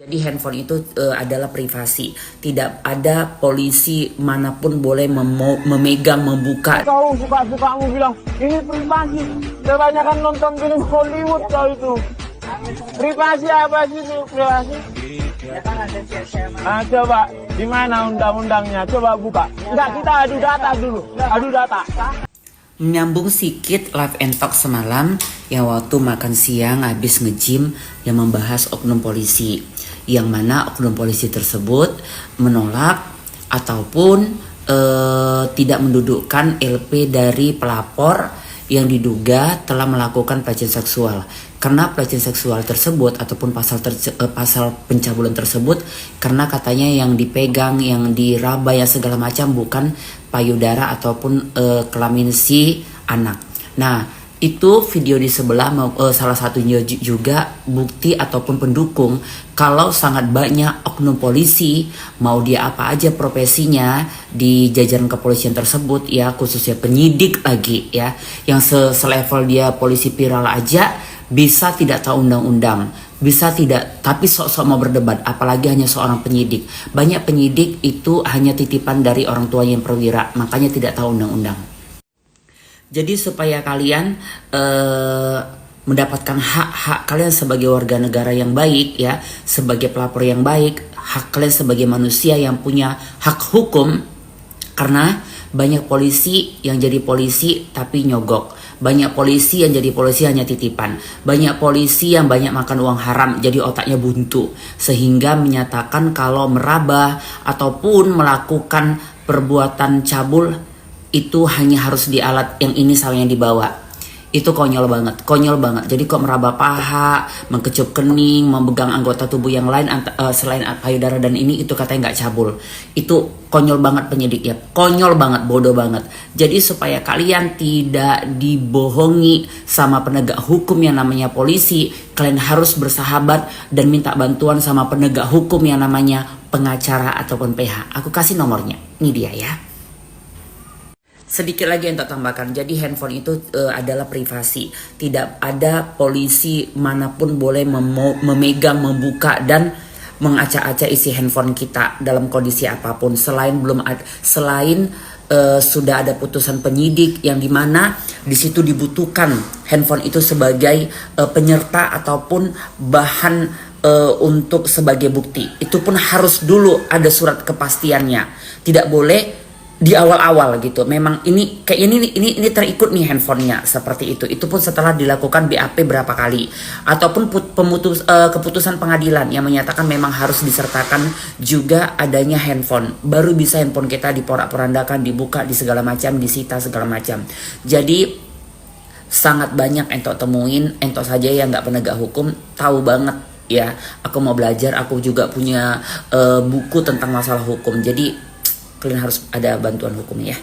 Jadi handphone itu adalah privasi. Tidak ada polisi manapun boleh memegang, membuka. Kau suka-sukamu bilang, ini privasi. Kebanyakan nonton film Hollywood kau itu. Privasi apa sih itu privasi? Nah, coba, di mana undang-undangnya? Coba buka. Enggak, kita adu data dulu. Adu data. Menyambung sedikit live and talk semalam yang waktu makan siang habis nge-gym yang membahas oknum polisi, yang mana oknum polisi tersebut menolak ataupun tidak mendudukkan LP dari pelapor yang diduga telah melakukan pelecehan seksual. Karena pelecehan seksual tersebut ataupun pasal pencabulan tersebut, karena katanya yang dipegang, yang diraba, yang segala macam bukan payudara ataupun kelamin si anak. Nah, itu video di sebelah salah satunya juga bukti ataupun pendukung kalau sangat banyak oknum polisi, mau dia apa aja profesinya di jajaran kepolisian tersebut ya, khususnya penyidik lagi ya, yang selevel dia polisi viral aja bisa tidak tahu undang-undang, bisa tidak, tapi sok-sok mau berdebat, apalagi hanya seorang penyidik. Banyak penyidik itu hanya titipan dari orang tua yang perwira, makanya tidak tahu undang-undang. Jadi supaya kalian mendapatkan hak-hak kalian sebagai warga negara yang baik ya, sebagai pelapor yang baik, hak kalian sebagai manusia yang punya hak hukum, karena banyak polisi yang jadi polisi tapi nyogok. Banyak polisi yang jadi polisi hanya titipan. Banyak polisi yang banyak makan uang haram jadi otaknya buntu. Sehingga menyatakan kalau meraba ataupun melakukan perbuatan cabul itu hanya harus di alat yang ini sama yang dibawa. Itu konyol banget, konyol banget. Jadi kok meraba paha, mengkecup kening, memegang anggota tubuh yang lain selain payudara dan ini itu katanya nggak cabul. Itu konyol banget penyidik ya, konyol banget, bodoh banget. Jadi supaya kalian tidak dibohongi sama penegak hukum yang namanya polisi, kalian harus bersahabat dan minta bantuan sama penegak hukum yang namanya pengacara ataupun PH. Aku kasih nomornya, ini dia ya. Sedikit lagi yang tak tambahkan, jadi handphone itu adalah privasi. Tidak ada polisi manapun boleh memegang, membuka dan mengacak-acak isi handphone kita dalam kondisi apapun. Selain sudah ada putusan penyidik yang dimana di situ dibutuhkan handphone itu sebagai penyerta ataupun bahan untuk sebagai bukti. Itu pun harus dulu ada surat kepastiannya. Tidak boleh di awal-awal gitu. Memang ini kayak ini terikut nih handphonenya seperti itu. Itu pun setelah dilakukan BAP berapa kali ataupun keputusan pengadilan yang menyatakan memang harus disertakan juga adanya handphone. Baru bisa handphone kita diporak-porandakan, dibuka, di segala macam, disita segala macam. Jadi sangat banyak entok temuin, entok saja yang nggak penegak hukum tahu banget ya. Aku mau belajar, aku juga punya buku tentang masalah hukum. Jadi kalian harus ada bantuan hukum ya.